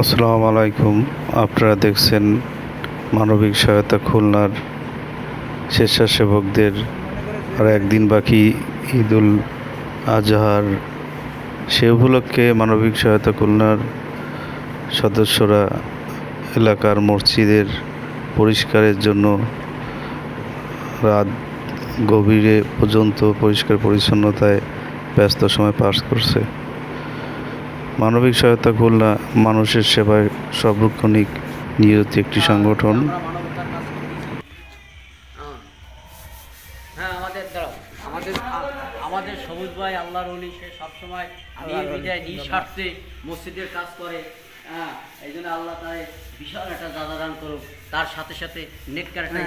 আসসালামু আলাইকুম। আপনারা দেখছেন মানবিক সহায়তা খুলনার স্বেচ্ছাসেবকদের আর একদিন বাকি ঈদুল আজহার। সে উপলক্ষে মানবিক সহায়তা খুলনার সদস্যরা এলাকার মসজিদের পরিষ্কারের জন্য রাত গভীরে পর্যন্ত পরিষ্কার পরিচ্ছন্নতায় ব্যস্ত সময় পাস করছে। মানবিক সহায়তা খুলনা মানুষের সেবায় সার্বক্ষণিক নিয়োজিত একটি সংগঠন। হ্যাঁ, আমাদের সবুজ ভাই আল্লাহর ওলি, সে সবসময় নিঃস্বার্থে মসজিদের কাজ করে। হ্যাঁ, এই জন্য আল্লাহ তার বিশাল একটা দান করুক, তার সাথে সাথে নেককার একটা